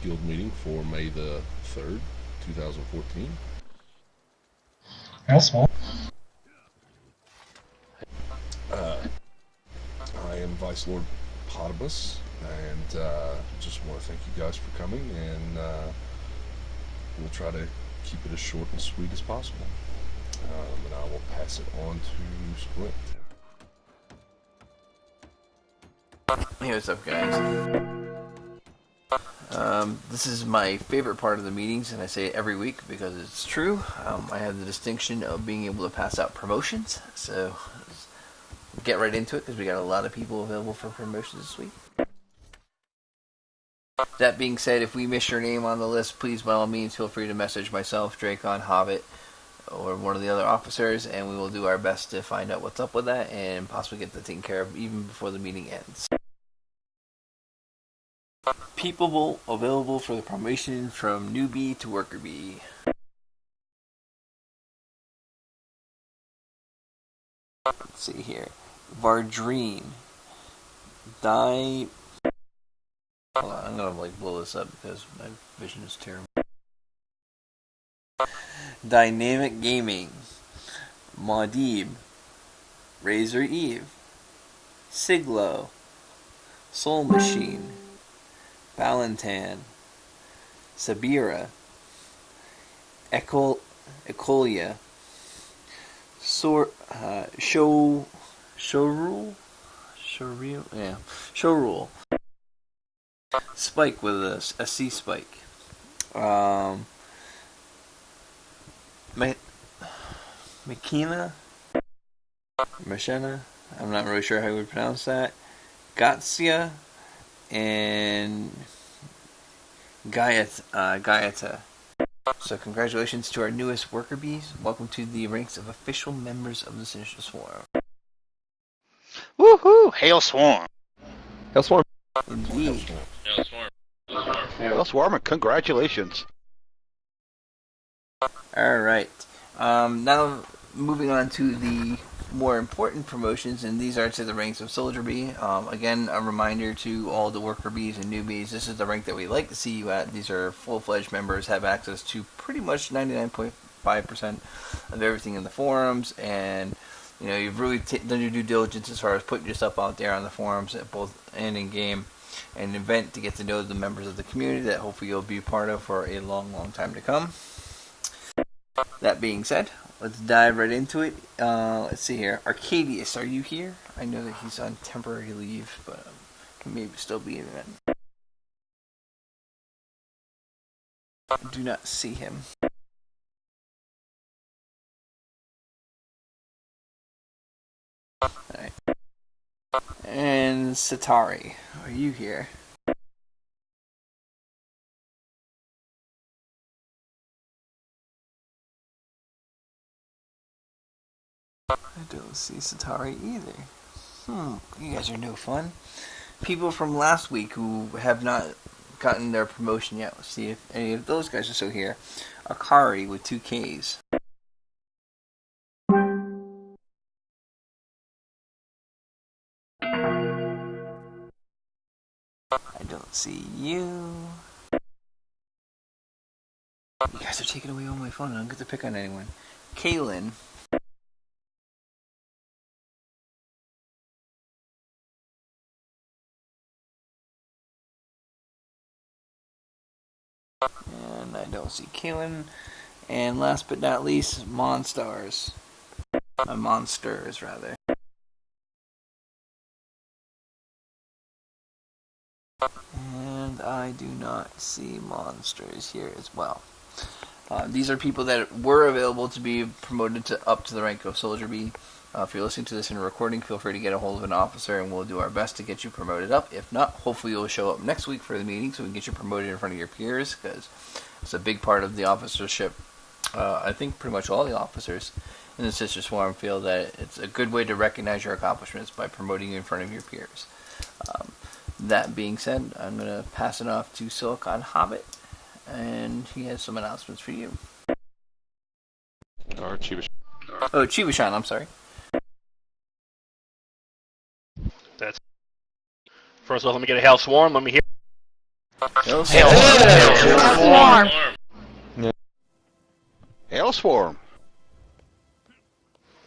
Guild meeting for May the 3rd, 2014. How small? I am Vice Lord Potibus, and just want to thank you guys for coming, and we'll try to keep it as short and sweet as possible. And I will pass it on to Splint. Hey, what's up, guys? This is my favorite part of the meetings, and I say it every week because it's true. I have the distinction of being able to pass out promotions, so let's get right into it because we got a lot of people available for promotions this week. That being said, if we miss your name on the list, please by all means feel free to message myself, Dracon, Hobbit, or one of the other officers, and we will do our best to find out what's up with that and possibly get that taken care of even before the meeting ends. People available for the promotion from newbie to worker bee. Let's see here. Vardreen. Hold on, I'm gonna blow this up because my vision is terrible. Dynamic Gaming. Maudib. Razor Eve. Siglo. Soul Machine. Valentan, Sabira, Ecolia, Showrule, Spike with a C spike, Machena, I'm not really sure how you would pronounce that, Gatsia, and Gaiata. So congratulations to our newest worker bees. Welcome to the ranks of official members of the Sinister Swarm. Woohoo! Hail Swarm! Hail Swarm! Indeed. Hail Swarm. Hail Swarm, and congratulations! Alright. Now moving on to the more important promotions, and these are to the ranks of Soldier Bee. Again, a reminder to all the worker bees and newbies, this is the rank that we like to see you at. These are full-fledged members, have access to pretty much 99.5% of everything in the forums, and you know, you've really done your due diligence as far as putting yourself out there on the forums, at both and in game, and an event to get to know the members of the community that hopefully you'll be part of for a long, long time to come. That being said, let's dive right into it. Let's see here. Arcadius, are you here? I know that he's on temporary leave, but he may still be in it. I do not see him. Alright. And Satari, are you here? I don't see Satari either. You guys are no fun. People from last week who have not gotten their promotion yet. Let's see if any of those guys are still here. Akari with 2 Ks. I don't see you. You guys are taking away all my fun. I don't get to pick on anyone. Kaylin. And I don't see Kaylin. And last but not least, Monstars. Monsters, rather. And I do not see Monsters here as well. These are people that were available to be promoted up to the rank of Soldier Bee. If you're listening to this in a recording, feel free to get a hold of an officer and we'll do our best to get you promoted up. If not, hopefully you'll show up next week for the meeting so we can get you promoted in front of your peers, because it's a big part of the officership. I think pretty much all the officers in the Sinister Swarm feel that it's a good way to recognize your accomplishments by promoting you in front of your peers. That being said, I'm going to pass it off to Silicon Hobbit, and he has some announcements for you. Or Chibashan. Oh, Chibashan, I'm sorry. First off, let me get a Hail Swarm. Let me hear. Hail Swarm! Hail Swarm!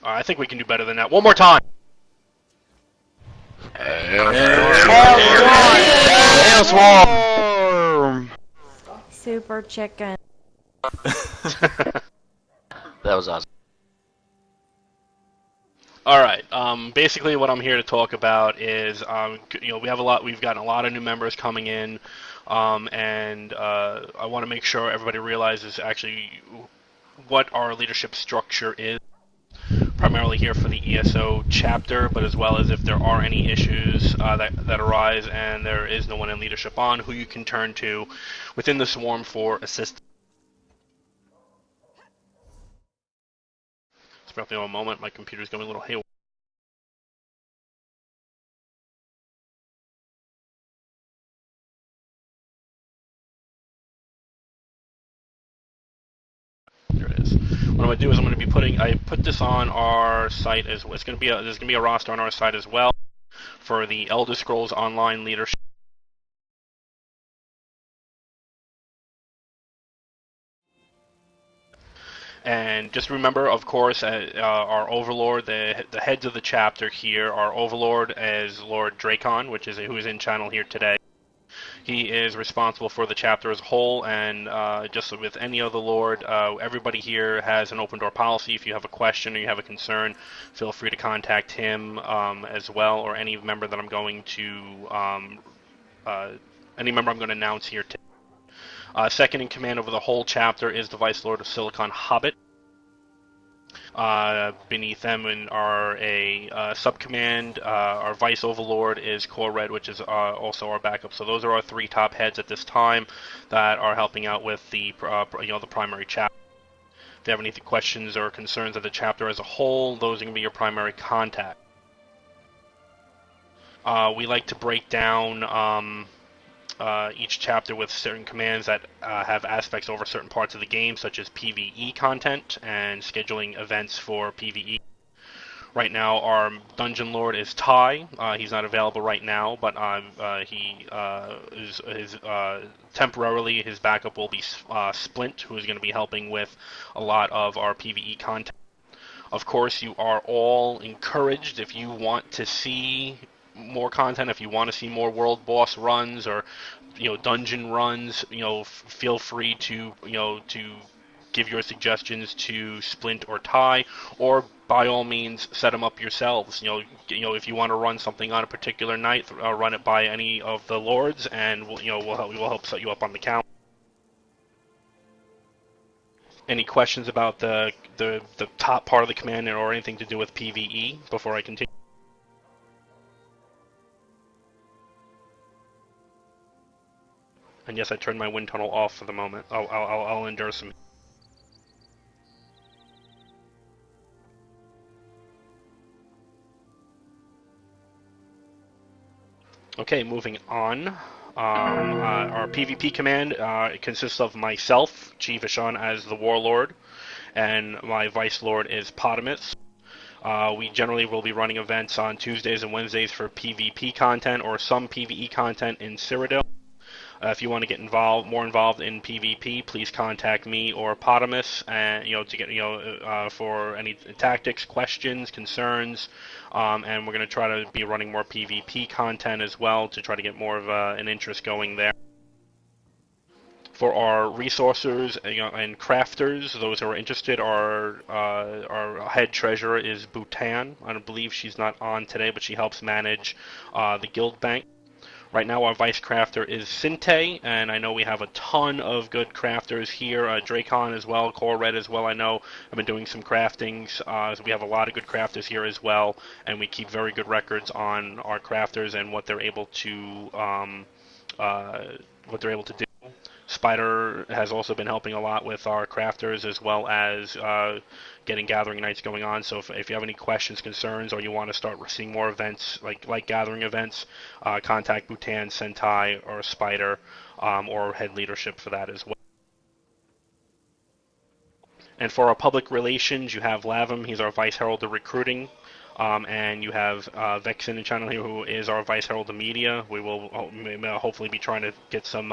I think we can do better than that. One more time. Hail Swarm! Super chicken. That was awesome. All right. Basically, what I'm here to talk about is, we've gotten a lot of new members coming in, and I want to make sure everybody realizes actually what our leadership structure is. Primarily here for the ESO chapter, but as well as if there are any issues that arise and there is no one in leadership on, who you can turn to within the Swarm for assistance. Just for a moment, my computer's going a little haywire. There it is. What I'm going to do is I'm going to be I put this on our site as well. There's going to be a roster on our site as well for the Elder Scrolls Online Leadership. And just remember, of course, our Overlord, the heads of the chapter here, our Overlord is Lord Dracon, who is in channel here today. He is responsible for the chapter as a whole, and just with any other Lord, everybody here has an open door policy. If you have a question or you have a concern, feel free to contact him as well, or any member that I'm going to announce here today. Second in command over the whole chapter is the Vice Lord of Silicon Hobbit. Beneath them are a sub-command. Our Vice Overlord is Core Red, which is also our backup. So those are our three top heads at this time that are helping out with the the primary chapter. If you have any questions or concerns of the chapter as a whole, those are going to be your primary contact. We like to break down each chapter with certain commands that have aspects over certain parts of the game, such as PvE content and scheduling events for PvE. Right now, our Dungeon Lord is Ty. He's not available right now, but he is temporarily his backup will be Splint, who is going to be helping with a lot of our PvE content. Of course, you are all encouraged, if you want to see more content, if you want to see more world boss runs or dungeon runs, feel free to give your suggestions to Splint or Ty, or by all means set them up yourselves. If you want to run something on a particular night, run it by any of the lords, and we'll help set you up on the count. Any questions about the top part of the command or anything to do with PvE before I continue? And yes, I turned my wind tunnel off for the moment. I'll endure some. Okay, moving on. Our PvP command consists of myself, Chief Ishan, as the Warlord, and my Vice Lord is Potamus. We generally will be running events on Tuesdays and Wednesdays for PvP content or some PvE content in Cyrodiil. If you want to get more involved in PvP, please contact me or Potamus, and to get for any tactics, questions, concerns, and we're going to try to be running more PvP content as well to try to get more of an interest going there. For our resourcers and crafters, those who are interested, our head treasurer is Bhutan. I don't believe she's not on today, but she helps manage the guild bank. Right now our vice crafter is Sinte, and I know we have a ton of good crafters here. Dracon as well, Core Red as well. I know I've been doing some craftings, so we have a lot of good crafters here as well, and we keep very good records on our crafters and what they're able to do. Spider has also been helping a lot with our crafters as well as getting gathering nights going on. So if you have any questions, concerns, or you want to start seeing more events like gathering events, contact Bhutan, Sentai, or Spider, or head leadership for that as well. And for our public relations, you have Lavim. He's our Vice Herald of Recruiting. And you have Vexen in channel here, who is our Vice Herald of Media. We will hopefully be trying to get some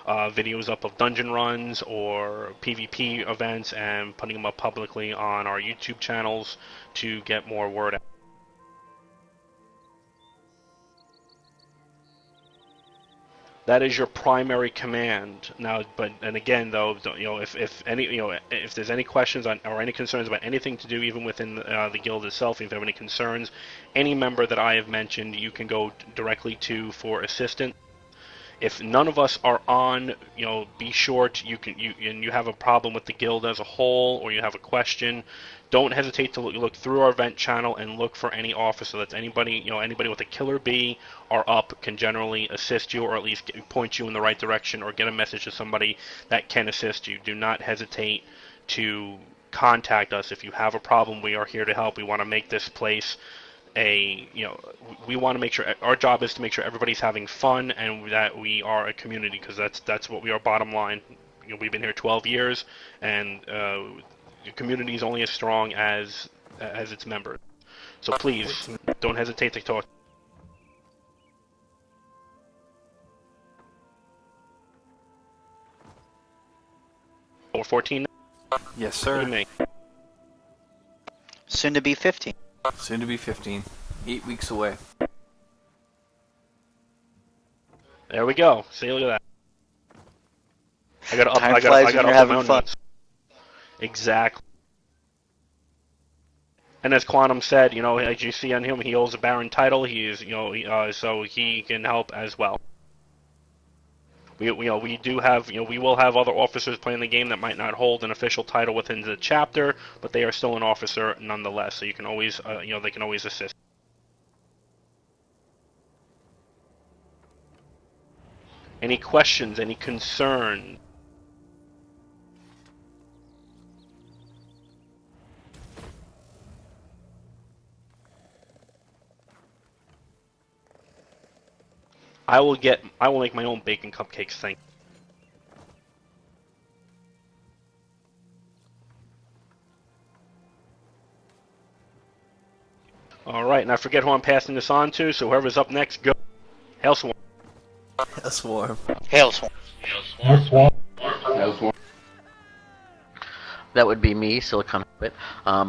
videos up of dungeon runs or PvP events and putting them up publicly on our YouTube channels to get more word out. That is your primary command now. And again, though, if there's any questions on or any concerns about anything to do, even within the guild itself, if you have any concerns, any member that I have mentioned, you can go directly to for assistance. If none of us are on, be sure to, and you have a problem with the guild as a whole, or you have a question, don't hesitate to look through our event channel and look for any officer. That's anybody, anybody with a killer bee or up can generally assist you, or at least point you in the right direction, or get a message to somebody that can assist you. Do not hesitate to contact us if you have a problem. We are here to help. We want to make this place we want to make sure our job is to make sure everybody's having fun and that we are a community, because that's what we are. Bottom line, we've been here 12 years, and the community is only as strong as its members. So please don't hesitate to talk. Or 14. Yes, What do sir. you make? Soon to be 15. Soon to be 15. 8 weeks away. There we go. See, look at that. I got to up. Time I flies got when to you're up my having own fun. notes. Exactly. And as Quantum said, as you see on him, he holds a Baron title. He is, so he can help as well. We do have, we will have other officers playing the game that might not hold an official title within the chapter, but they are still an officer nonetheless. So you can always, they can always assist. Any questions? Any concerns? I will make my own bacon cupcakes. Thank you. All right, and I forget who I'm passing this on to, so whoever's up next, go. Hailswarm. A swarm. Hailswarm. That would be me, Silicon Hobbit.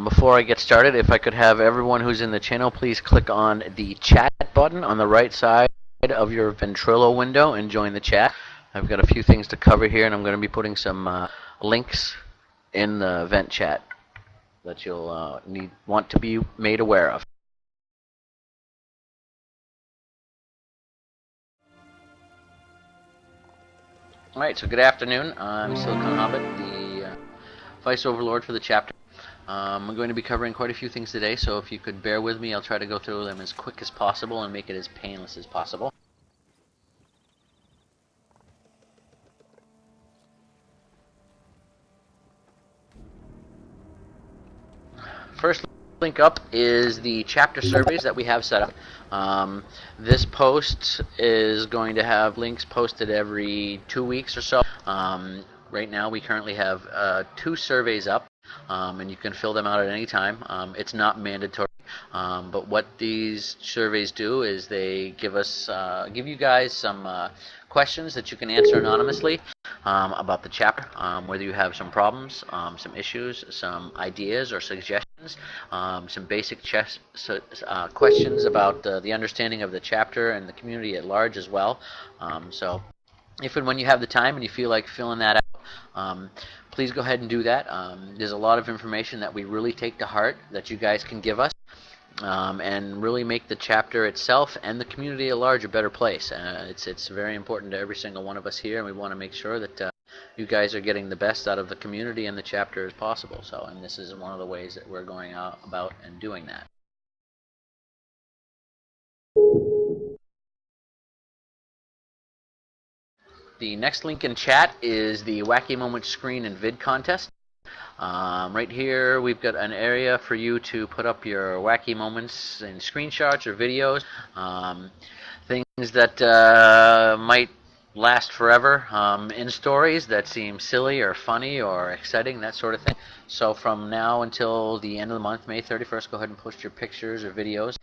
Before I get started, if I could have everyone who's in the channel please click on the chat button on the right side of your Ventrilo window and join the chat. I've got a few things to cover here, and I'm going to be putting some links in the vent chat that you'll want to be made aware of. Alright, so good afternoon. I'm Silicon Hobbit, the Vice Overlord for the chapter. I'm going to be covering quite a few things today, so if you could bear with me, I'll try to go through them as quick as possible and make it as painless as possible. First link up is the chapter surveys that we have set up. This post is going to have links posted every 2 weeks or so. Right now we currently have 2 surveys up, and you can fill them out at any time. It's not mandatory, but what these surveys do is they give you guys some questions that you can answer anonymously about the chapter, whether you have some problems, some issues, some ideas or suggestions, some basic questions about the understanding of the chapter and the community at large as well. So if and when you have the time and you feel like filling that out, please go ahead and do that. There's a lot of information that we really take to heart that you guys can give us, and really make the chapter itself and the community at large a better place. It's very important to every single one of us here, and we want to make sure that you guys are getting the best out of the community and the chapter as possible. So, and this is one of the ways that we're going out about and doing that. The next link in chat is the Wacky Moment screen and vid contest. Right here we've got an area for you to put up your wacky moments and screenshots or videos, things that might last forever in stories that seem silly or funny or exciting, that sort of thing. So from now until the end of the month, May 31st, go ahead and post your pictures or videos,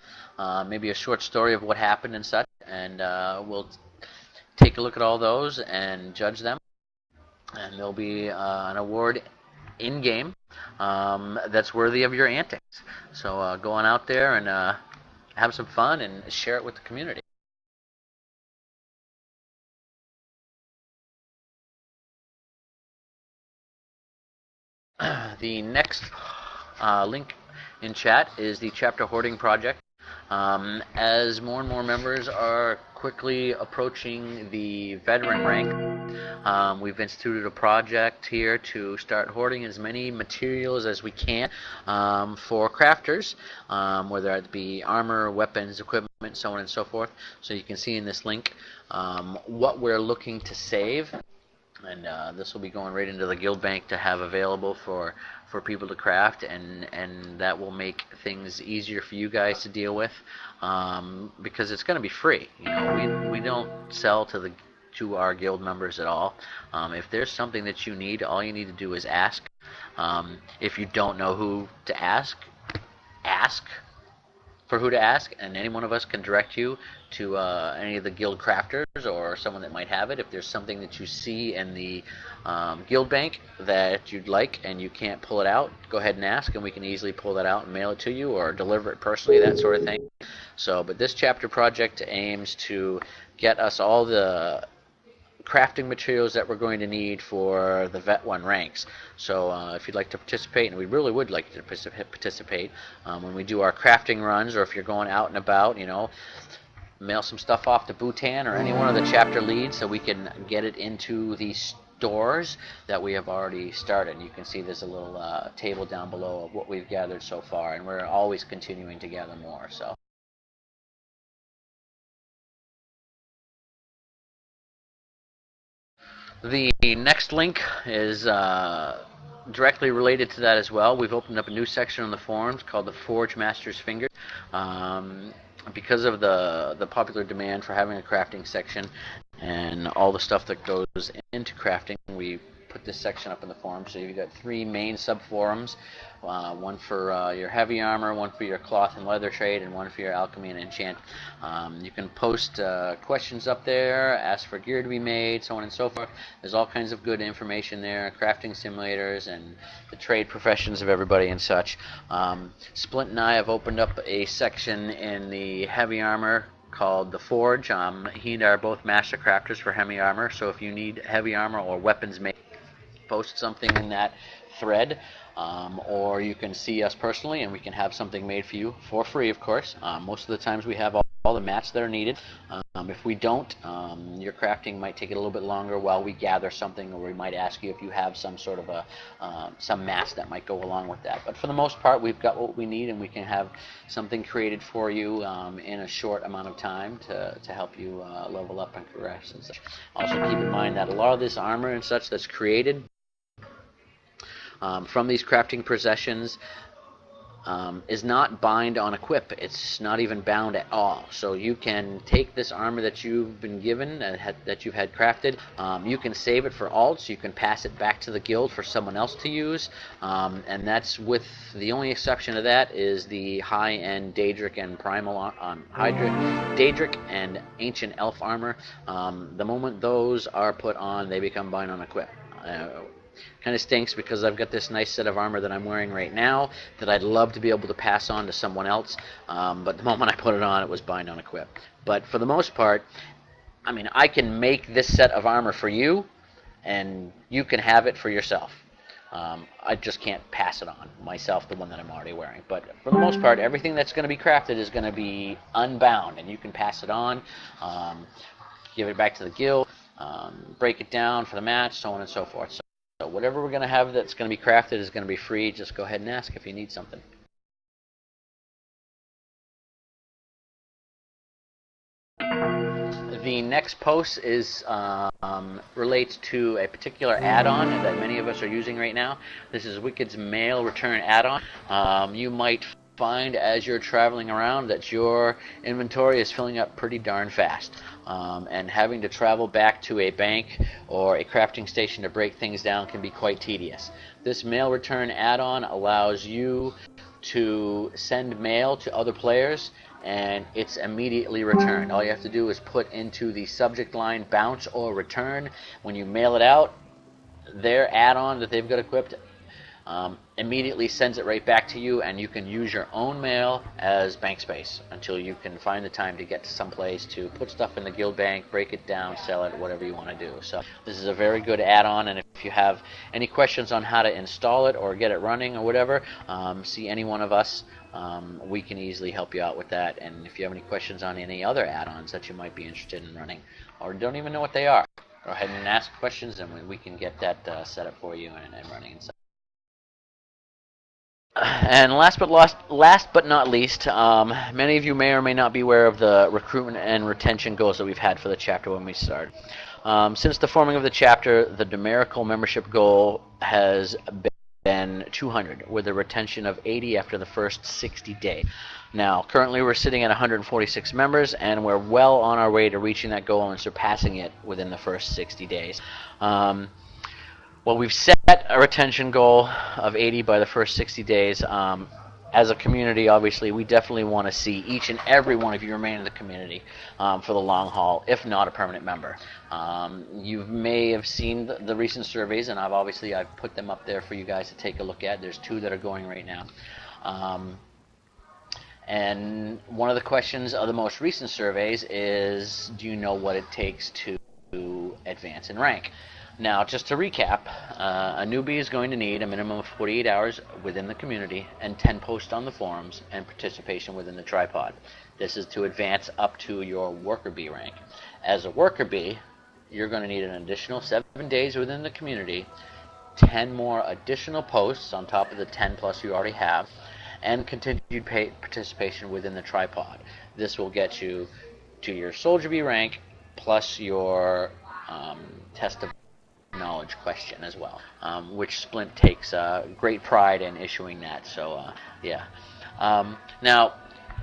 maybe a short story of what happened and such, and we'll take a look at all those and judge them. And there'll be an award in-game that's worthy of your antics. So go on out there and have some fun and share it with the community. The next link in chat is the Chapter Hoarding Project. As more and more members are quickly approaching the veteran rank, we've instituted a project here to start hoarding as many materials as we can for crafters, whether it be armor, weapons, equipment, so on and so forth. So you can see in this link what we're looking to save. And this will be going right into the guild bank to have available for people to craft, and that will make things easier for you guys to deal with, because it's going to be free. You know, we don't sell to our guild members at all. If there's something that you need, all you need to do is ask. If you don't know who to ask for who to ask, and any one of us can direct you to any of the guild crafters or someone that might have it. If there's something that you see in the guild bank that you'd like and you can't pull it out, go ahead and ask, and we can easily pull that out and mail it to you or deliver it personally, that sort of thing. So, but this chapter project aims to get us all the crafting materials that we're going to need for the Vet 1 ranks. So if you'd like to participate, and we really would like you to participate when we do our crafting runs, or if you're going out and about, you know, mail some stuff off to Bhutan or any one of the chapter leads so we can get it into the stores that we have already started. You can see there's a little table down below of what we've gathered so far, and we're always continuing to gather more. So. The next link is directly related to that as well. We've opened up a new section on the forums called the Forge Master's Finger. Because of the popular demand for having a crafting section and all the stuff that goes into crafting, we put this section up in the forum. So you've got 3 main sub-forums, one for your heavy armor, one for your cloth and leather trade, and one for your alchemy and enchant. You can post questions up there, ask for gear to be made, so on and so forth. There's all kinds of good information there, crafting simulators and the trade professions of everybody and such. Splint and I have opened up a section in the heavy armor called the Forge. He and I are both master crafters for heavy armor, so if you need heavy armor or weapons made, post something in that thread, or you can see us personally and we can have something made for you for free, of course. Most of the times we have all the mats that are needed. If we don't, your crafting might take it a little bit longer while we gather something, or we might ask you if you have some sort of a some mats that might go along with that. But for the most part, we've got what we need, and we can have something created for you in a short amount of time to help you level up and progress and such. Also keep in mind that a lot of this armor and such that's created from these crafting possessions is not bind on equip. It's not even bound at all. So you can take this armor that you've been given, that you've had crafted, you can save it for alts, you can pass it back to the guild for someone else to use, and that's with the only exception of that is the high-end Daedric and Primal Daedric and Ancient Elf armor. The moment those are put on, they become bind on equip. Kind of stinks because I've got this nice set of armor that I'm wearing right now that I'd love to be able to pass on to someone else, but the moment I put it on, it was bind on equip. But for the most part, I mean, I can make this set of armor for you, and you can have it for yourself. I just can't pass it on myself, the one that I'm already wearing. But for the most part, everything that's going to be crafted is going to be unbound, and you can pass it on, give it back to the guild, break it down for the match, so on and so forth. So whatever we're going to have that's going to be crafted is going to be free. Just go ahead and ask if you need something. The next post is relates to a particular add-on that many of us are using right now. This is Wicked's Mail Return add-on. You might find as you're traveling around that your inventory is filling up pretty darn fast. And having to travel back to a bank or a crafting station to break things down can be quite tedious. This mail return add-on allows you to send mail to other players, and it's immediately returned. All you have to do is put into the subject line bounce or return. When you mail it out, their add-on that they've got equipped immediately sends it right back to you, and you can use your own mail as bank space until you can find the time to get to some place to put stuff in the guild bank, break it down, sell it, whatever you want to do. So this is a very good add-on, and if you have any questions on how to install it or get it running or whatever, see any one of us. We can easily help you out with that. And if you have any questions on any other add-ons that you might be interested in running or don't even know what they are, go ahead and ask questions, and we can get that set up for you and running and stuff. And last but not least, many of you may or may not be aware of the recruitment and retention goals that we've had for the chapter when we started. Since the forming of the chapter, the numerical membership goal has been 200, with a retention of 80 after the first 60 days. Now, currently we're sitting at 146 members, and we're well on our way to reaching that goal and surpassing it within the first 60 days. Well, we've set a retention goal of 80 by the first 60 days. As a community, obviously, we definitely want to see each and every one of you remain in the community for the long haul, if not a permanent member. You may have seen the recent surveys, and I've put them up there for you guys to take a look at. There's 2 that are going right now. And one of the questions of the most recent surveys is, do you know what it takes to advance in rank? Now, just to recap, a newbie is going to need a minimum of 48 hours within the community and 10 posts on the forums and participation within the tripod. This is to advance up to your worker bee rank. As a worker bee, you're going to need an additional 7 days within the community, 10 more additional posts on top of the 10 plus you already have, and continued participation within the tripod. This will get you to your soldier bee rank plus your test of knowledge question as well, which Splint takes great pride in issuing that. So yeah. Now,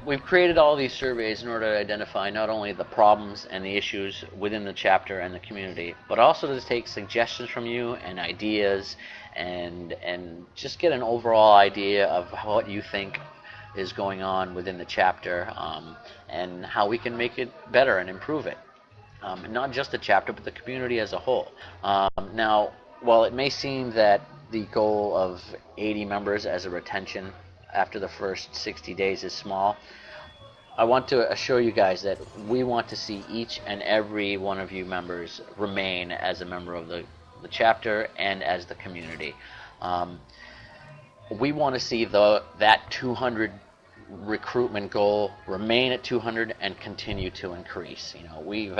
we've created all these surveys in order to identify not only the problems and the issues within the chapter and the community, but also to take suggestions from you and ideas, and just get an overall idea of what you think is going on within the chapter, and how we can make it better and improve it. Not just the chapter, but the community as a whole. Now, while it may seem that the goal of 80 members as a retention after the first 60 days is small, I want to assure you guys that we want to see each and every one of you members remain as a member of the chapter and as the community. We want to see that 200 recruitment goal remain at 200 and continue to increase. We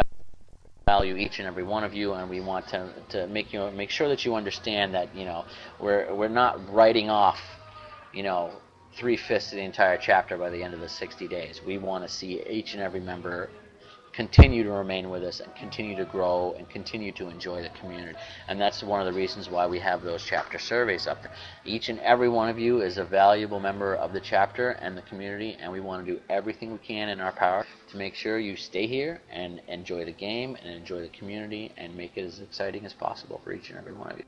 value each and every one of you, and we want to make sure that you understand that we're not writing off 3/5 of the entire chapter by the end of the 60 days. We want to see each and every member continue to remain with us and continue to grow and continue to enjoy the community. And that's one of the reasons why we have those chapter surveys up there. Each and every one of you is a valuable member of the chapter and the community, and we want to do everything we can in our power to make sure you stay here and enjoy the game and enjoy the community and make it as exciting as possible for each and every one of you.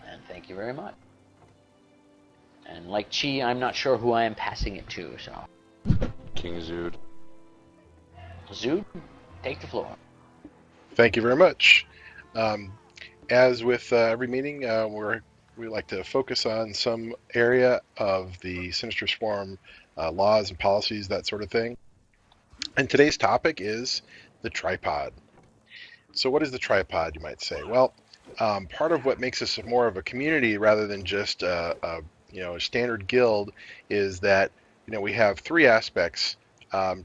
And thank you very much. And like Chi, I'm not sure who I am passing it to, so. King Zood. Zood, take the floor. Thank you very much. As with every meeting, we like to focus on some area of the Sinister Swarm laws and policies, that sort of thing. And today's topic is the tripod. So what is the tripod, you might say? Well, part of what makes us more of a community rather than just a standard guild is that we have 3 aspects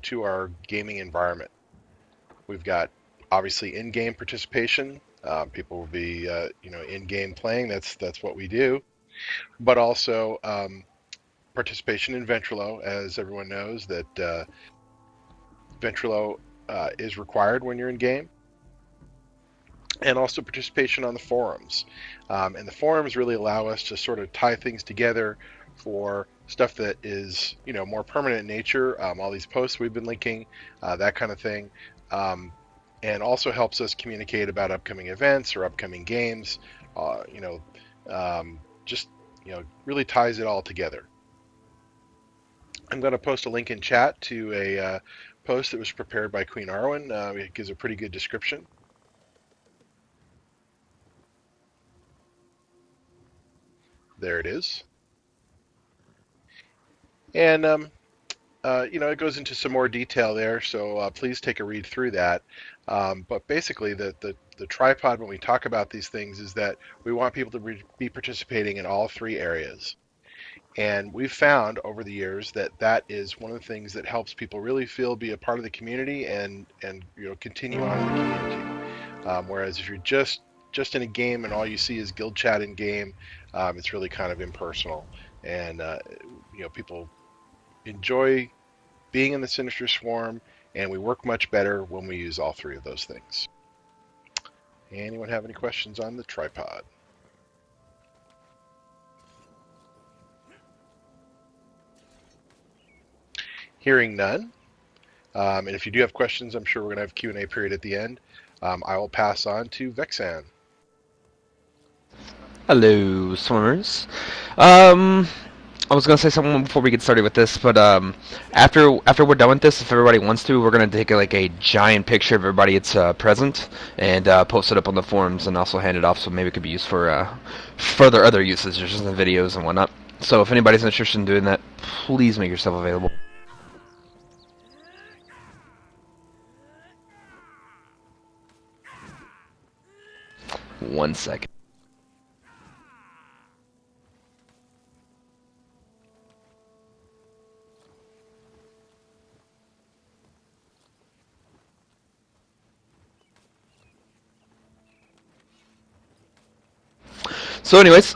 to our gaming environment. We've got obviously in-game participation. People will be in-game playing. That's what we do. But also participation in Ventrilo, as everyone knows that Ventrilo is required when you're in game. And also participation on the forums. And the forums really allow us to sort of tie things together for stuff that is, more permanent in nature. All these posts we've been linking, that kind of thing, and also helps us communicate about upcoming events or upcoming games. Just really ties it all together. I'm going to post a link in chat to a post that was prepared by Queen Arwen. It gives a pretty good description. There it is. And, it goes into some more detail there, so please take a read through that. But basically, the tripod, when we talk about these things, is that we want people to be participating in all three areas. And we've found over the years that is one of the things that helps people really be a part of the community and continue on in the community. Whereas if you're just in a game and all you see is guild chat in game, it's really kind of impersonal. And people enjoy being in the Sinister Swarm, and we work much better when we use all three of those things. Anyone have any questions on the tripod? Hearing none, and if you do have questions, I'm sure we're going to have Q&A period at the end. I will pass on to Vexan. Hello, swimmers. I was gonna say something before we get started with this, but after we're done with this, if everybody wants to, we're gonna take a giant picture of everybody that's present and post it up on the forums, and also hand it off so maybe it could be used for further other uses, just in the videos and whatnot. So if anybody's interested in doing that, please make yourself available. One second. So anyways,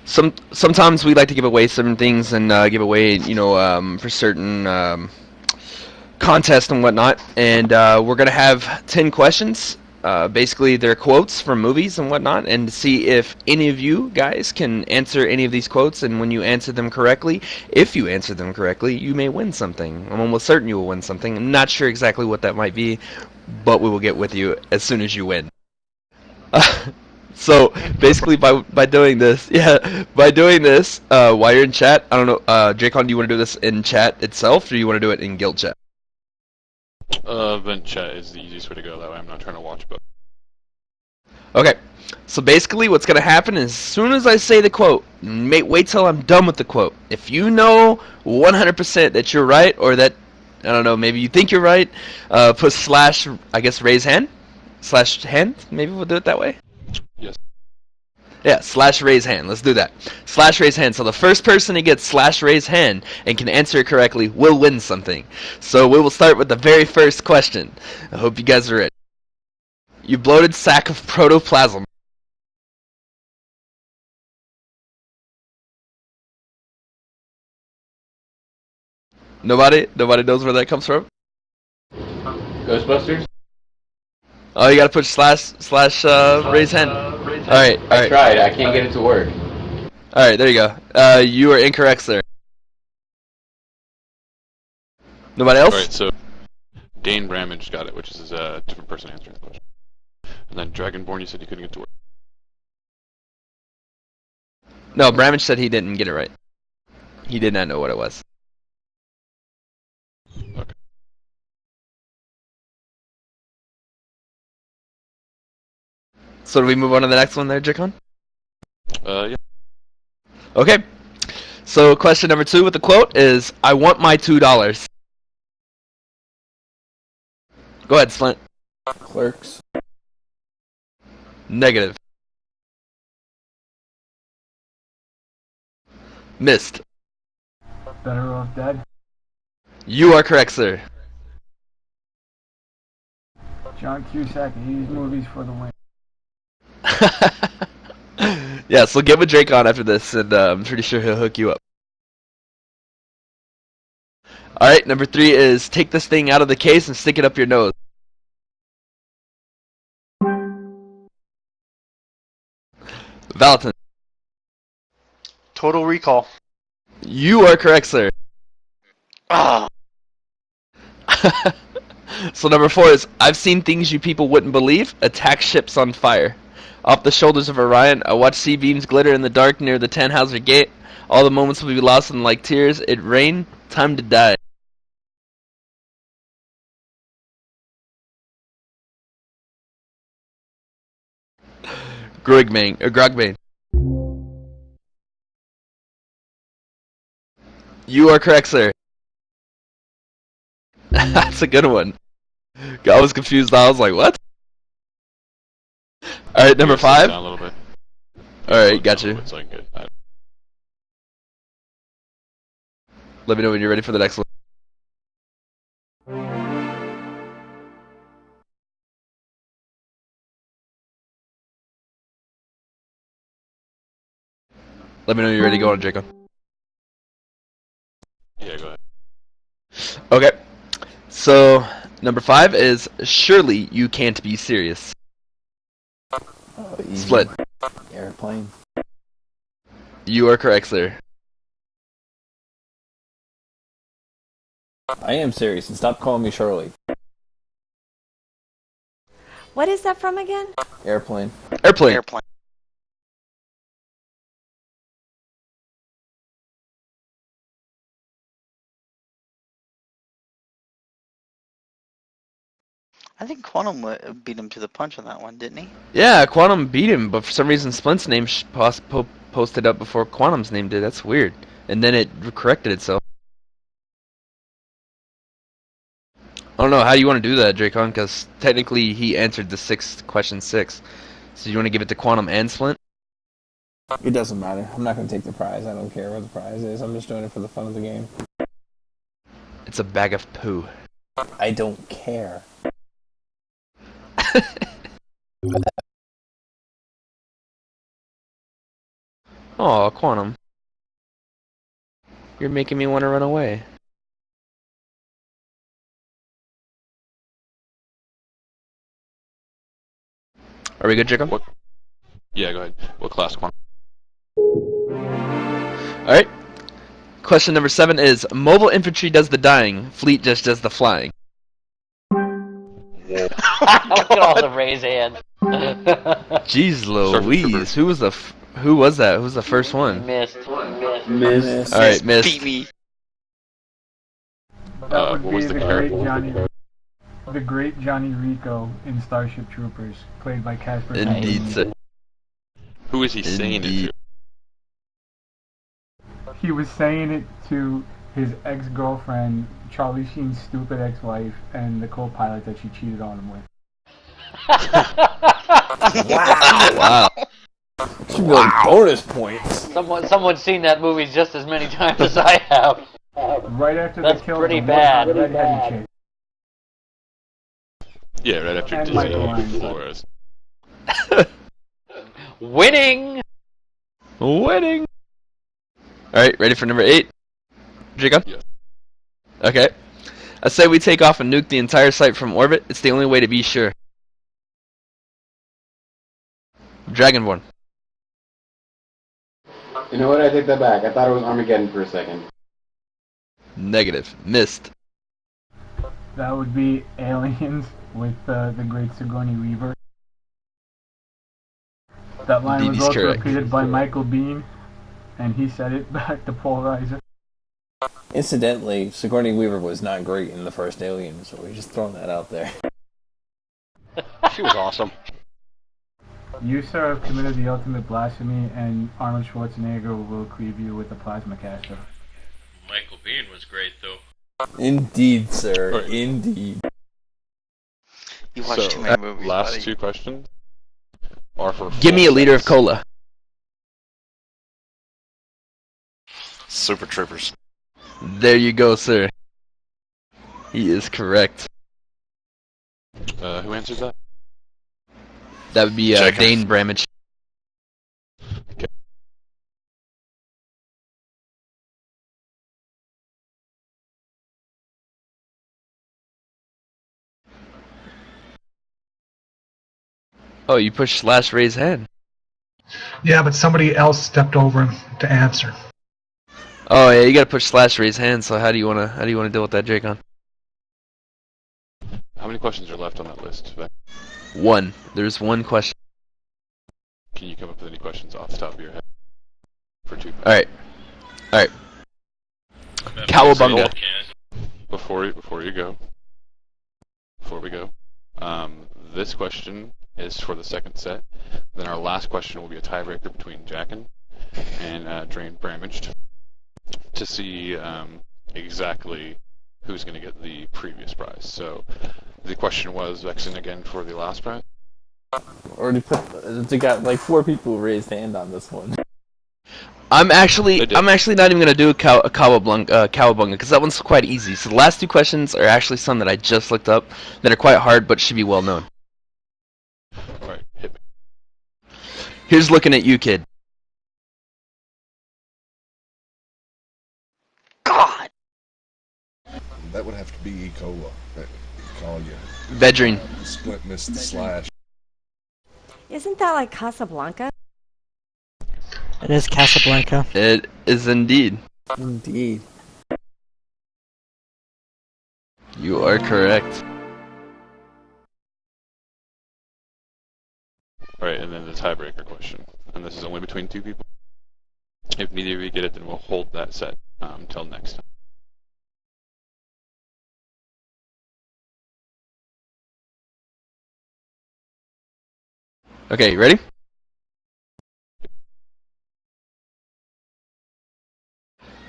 sometimes we like to give away certain things and give away, for certain contests and whatnot. And we're going to have 10 questions. Basically, they're quotes from movies and whatnot, and see if any of you guys can answer any of these quotes. And when you answer them correctly, if you answer them correctly, you may win something. I'm almost certain you will win something. I'm not sure exactly what that might be, but we will get with you as soon as you win. So basically, by doing this, while you're in chat, I don't know, Dracon, do you want to do this in chat itself, or do you want to do it in guild chat? Event chat is the easiest way to go. That way, I'm not trying to watch, but. Okay, so basically, what's gonna happen is, as soon as I say the quote, wait till I'm done with the quote. If you know 100% that you're right, or that, I don't know, maybe you think you're right, put slash, I guess, raise hand, slash hand. Maybe we'll do it that way. Yes. Yeah, slash raise hand. Let's do that. Slash raise hand. So the first person who gets slash raise hand and can answer it correctly will win something. So we will start with the very first question. I hope you guys are ready. You bloated sack of protoplasm. Nobody knows where that comes from? Ghostbusters? Oh, you gotta put slash raise hand. Alright. I tried. I can't get it to work. Alright, there you go. You are incorrect, sir. Nobody else? Alright, so Dane Bramage got it, which is a different person answering the question. And then Dragonborn, you said you couldn't get to work. No, Bramage said he didn't get it right. He did not know what it was. Okay. So do we move on to the next one there, Jikon? Yeah. Okay. So question number 2 with the quote is, I want my $2. Go ahead, Slint. Clerks. Negative. Missed. Better Off Dead. You are correct, sir. John Cusack, 80s movies for the win. Yeah, so get with Drake on after this, and I'm pretty sure he'll hook you up. Alright, number 3 is, take this thing out of the case and stick it up your nose. Valentin. Total Recall. You are correct, sir. Oh. So number 4 is, I've seen things you people wouldn't believe. Attack ships on fire. Off the shoulders of Orion, I watched sea beams glitter in the dark near the Tannhauser Gate. All the moments will be lost in like tears. It rained. Time to die. Grogbane. You are correct, sir. That's a good one. I was confused. I was like, what? Alright, number 5. Down a little bit. Alright, got you. It's like good. Let me know when you're ready for the next one. Let me know when you're ready to go on, Jacob. Yeah, go ahead. Okay. So, number 5 is, surely you can't be serious. Split. Airplane. You are correct, sir. I am serious, and stop calling me Shirley. What is that from again? Airplane. Airplane. I think Quantum beat him to the punch on that one, didn't he? Yeah, Quantum beat him, but for some reason Splint's name posted up before Quantum's name did. That's weird. And then it corrected itself. I don't know, how do you want to do that, Dracon? Because technically he answered the question 6. So you want to give it to Quantum and Splint? It doesn't matter. I'm not going to take the prize. I don't care what the prize is. I'm just doing it for the fun of the game. It's a bag of poo. I don't care. Aw, Quantum. You're making me want to run away. Are we good, Jacob? What? Yeah, go ahead. What class, Quantum? Alright. Question number 7 is, mobile infantry does the dying, fleet just does the flying. Look at all the raised hands. Jeez Louise, who was that? Who was the first one? Missed. Alright, missed. Beat me. That would what be was the the character? great Johnny Rico in Starship Troopers, played by Casper. Indeed, Van sir. Dien. Who is he saying it to? He was saying it to his ex-girlfriend, Charlie Sheen's stupid ex-wife, and the co-pilot that she cheated on him with. Wow. Should be like bonus points. Someone's seen that movie just as many times as I have. Right after That's they killed pretty the bad. one red-headed chick. Yeah, right after And Disney Michael Irons. Flores. Winning! Winning! Alright, ready for number 8? Jacob? Yes. Okay. I say we take off and nuke the entire site from orbit. It's the only way to be sure. Dragonborn. You know what? I take that back. I thought it was Armageddon for a second. Negative. Missed. That would be Aliens with the great Sigourney Weaver. That line was He's also correct. repeated by Michael Biehn, and he said it back to Paul Reiser. Incidentally, Sigourney Weaver was not great in the first Alien, so we're just throwing that out there. She was awesome. You, sir, have committed the ultimate blasphemy, and Arnold Schwarzenegger will cleave you with a plasma caster. Michael Biehn was great, though. Indeed, sir. Right. Indeed. You watch too many movies, last buddy. 2 questions are for Give me a full liter of sets. cola. Super Troopers. There you go, sir. He is correct. Who answers that? That would be Jacob. Dane Bramage. Oh, you pushed slash raise hand. Yeah, but somebody else stepped over to answer. Oh yeah, you gotta push slash raise hand. So how do you wanna deal with that, Dracon? How many questions are left on that list? One. There's one question. Can you come up with any questions off the top of your head for 2? All right. Cowabunga. Before we go, this question is for the second set. Then our last question will be a tiebreaker between Jackin and Drain Bramaged to see exactly who's going to get the previous prize. So the question was Vexen again for the last prize. Already they got like 4 people raised hand on this one. I'm actually not even gonna do a cowabunga because that one's quite easy. So the last 2 questions are actually some that I just looked up that are quite hard but should be well known. All right, hit me. Here's looking at you, kid. God. That would have to be E. Cola. Call you. Vedrine. Splint missed the slash. Isn't that like Casablanca? It is Casablanca. It is indeed. Indeed. You are correct. Alright, and then the tiebreaker question. And this is only between 2 people. If neither of you get it, then we'll hold that set until next time. Okay, you ready?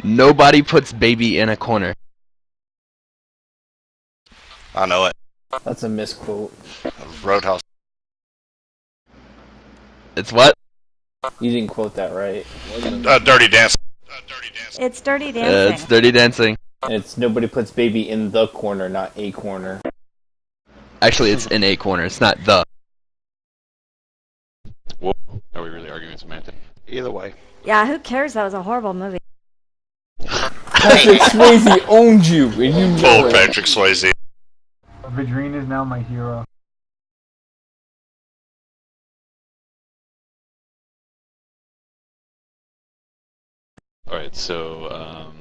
Nobody puts baby in a corner. I know it. That's a misquote. Roadhouse. It's what? You didn't quote that right. Dirty Dancing. It's Dirty Dancing. It's Dirty Dancing. It's nobody puts baby in the corner, not a corner. Actually, it's in a corner. It's not the. Whoa. Are we really arguing semantics? Either way. Yeah, who cares? That was a horrible movie. Patrick Swayze owned you, and you know Full it. Patrick Swayze. Vedrine is now my hero. Alright, so,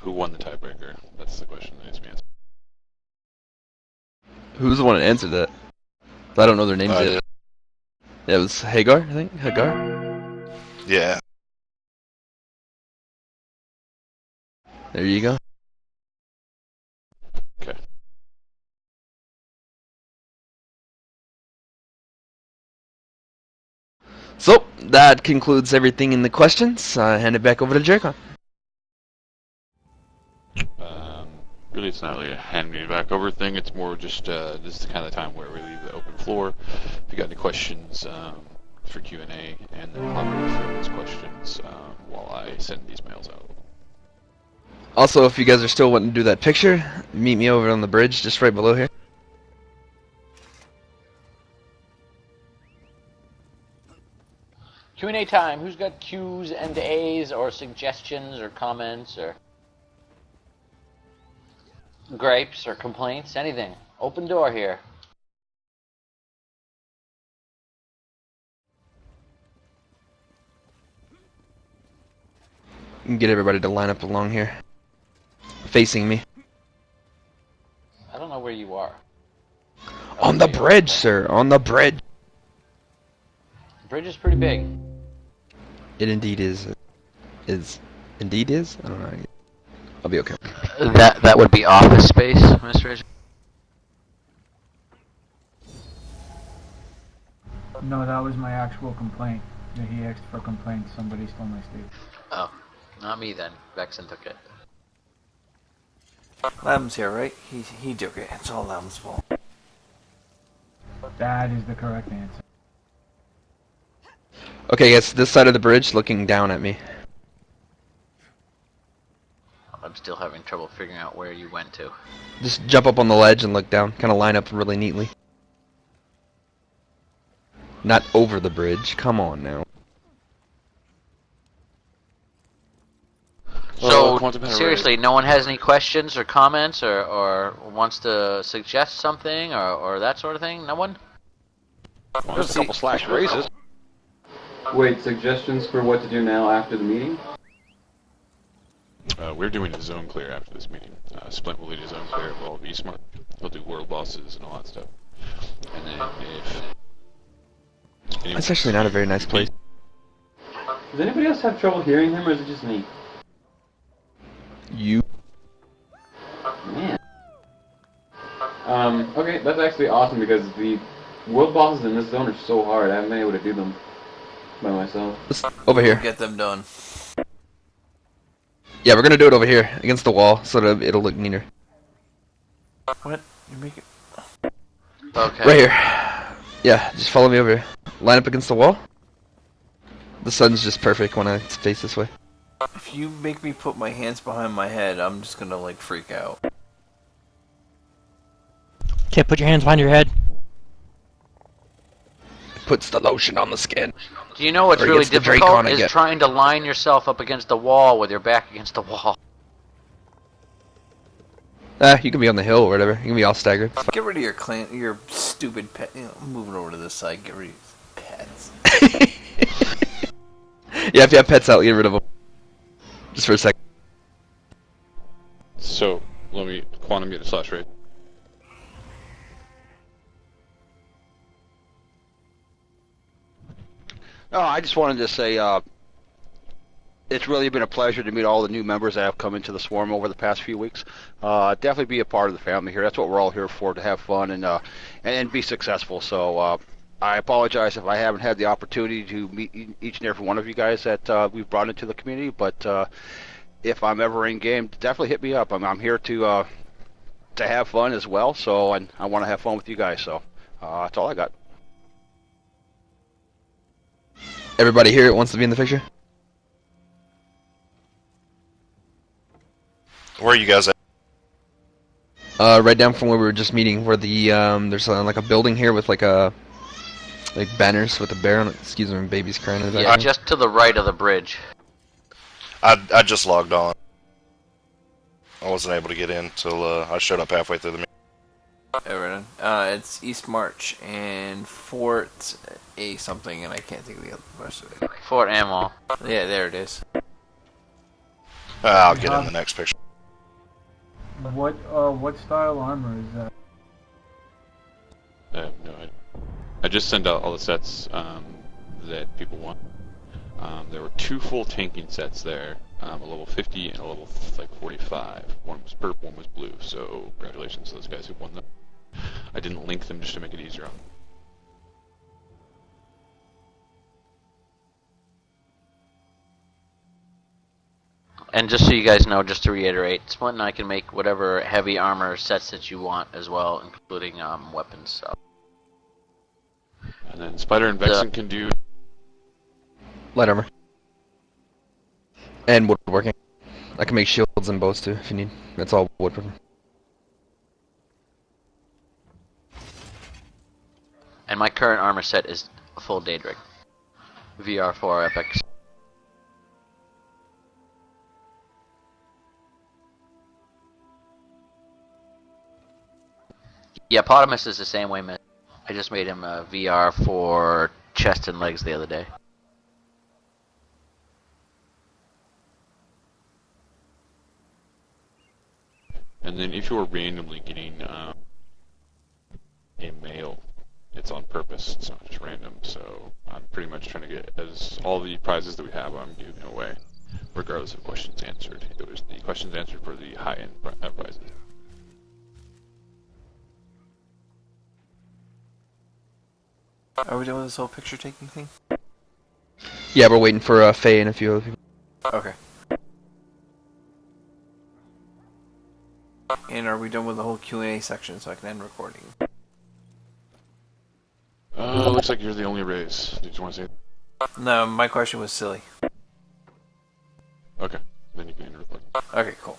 who won the tiebreaker? That's the question that needs to be answered. Who's the one that answered that? I don't know their names I yet. did. Yeah, it was Hagar, I think. Hagar? Yeah. There you go. Okay. So, that concludes everything in the questions. I hand it back over to Dracon. Really, it's not really a hand me back over thing. It's more just this is the kind of time where we leave the open floor. If you got any questions for Q&A, and then I'll refer those questions while I send these mails out. Also, if you guys are still wanting to do that picture, meet me over on the bridge just right below here. Q&A time. Who's got Q's and A's or suggestions or comments or gripes or complaints? Anything. Open door here. You can get everybody to line up along here. Facing me. I don't know where you are. On the bridge, sir. On the bridge. The bridge is pretty big. It indeed is. Indeed is? I don't know. I'll be okay. That would be office space, Mr. Ridge. No, that was my actual complaint. That he asked for complaints. Somebody stole my stage. Oh, not me then. Vexen took it. Lam's here, right? He took it. It's all Lam's fault. That is the correct answer. Okay, guys, this side of the bridge looking down at me. I'm still having trouble figuring out where you went to. Just jump up on the ledge and look down. Kind of line up really neatly. Not over the bridge. Come on now. So, seriously, no one has any questions or comments or wants to suggest something or that sort of thing? No one? Well, there's a couple slash raises. Wait, suggestions for what to do now after the meeting? we're doing a zone clear after this meeting. Splint will lead a zone clear of all of Eastmark. He'll do world bosses and all that stuff. And then if That's actually not a very nice place. Does anybody else have trouble hearing him, or is it just me? You. Man. Okay, that's actually awesome because the world bosses in this zone are so hard. I haven't been able to do them by myself. Over here. Get them done. Yeah, we're gonna do it over here against the wall so that it'll look neater. What? You make it? Okay. Right here. Yeah, just follow me over here. Line up against the wall. The sun's just perfect when I face this way. If you make me put my hands behind my head, I'm just gonna like freak out. Okay, put your hands behind your head. Puts the lotion on the skin. Do you know what's Or really gets the Drake difficult on is again. trying to line yourself up against the wall with your back against the wall. You can be on the hill or whatever. You can be all staggered. Get rid of your stupid pet. You know, moving over to this side. Get rid of your pets. Yeah, if you have pets out, get rid of them. Just for a second. so, let me quantum get a slash rate. No, I just wanted to say it's really been a pleasure to meet all the new members that have come into the Swarm over the past few weeks. Definitely be a part of the family here. That's what we're all here for, to have fun and be successful. So I apologize if I haven't had the opportunity to meet each and every one of you guys that we've brought into the community. But if I'm ever in game, definitely hit me up. I'm here to have fun as well. So and I want to have fun with you guys. So that's all I got. Everybody here wants to be in the picture? Where are you guys at? Right down from where we were just meeting, where the there's like a building here with like banners with a bear on it. Excuse me, baby's crying in the Yeah, background. just to the right of the bridge. I just logged on. I wasn't able to get in till I showed up halfway through the meeting. Everyone, it's East March and Fort A something, and I can't think of the other rest of it. Fort Ammo. Yeah, there it is. I'll get in the next picture. What style armor is that? I have no idea. I just sent out all the sets that people want. There were 2 full tanking sets there, a level 50 and a level 45. One was purple, one was blue. So congratulations to those guys who won them. I didn't link them just to make it easier on them. And just so you guys know, just to reiterate, Splint and I can make whatever heavy armor sets that you want as well, including weapons. So. And then Spider and Vexen can do Light armor. And woodworking. I can make shields and bows too if you need. That's all woodworking. And my current armor set is a full Daedric. VR4 Epic. Yeah, Potamus is the same way, man. I just made him a VR for chest and legs the other day. And then if you're randomly getting a male, it's on purpose. It's not just random. So I'm pretty much trying to get all the prizes that we have. I'm giving away, regardless of questions answered. It was the questions answered for the high-end prizes. Are we done with this whole picture taking thing? Yeah, we're waiting for Faye and a few other people. Okay. And are we done with the whole Q&A section so I can end recording? Looks like you're the only raise. Did you want to say? No, my question was silly. Okay, then you can end recording. Okay, cool.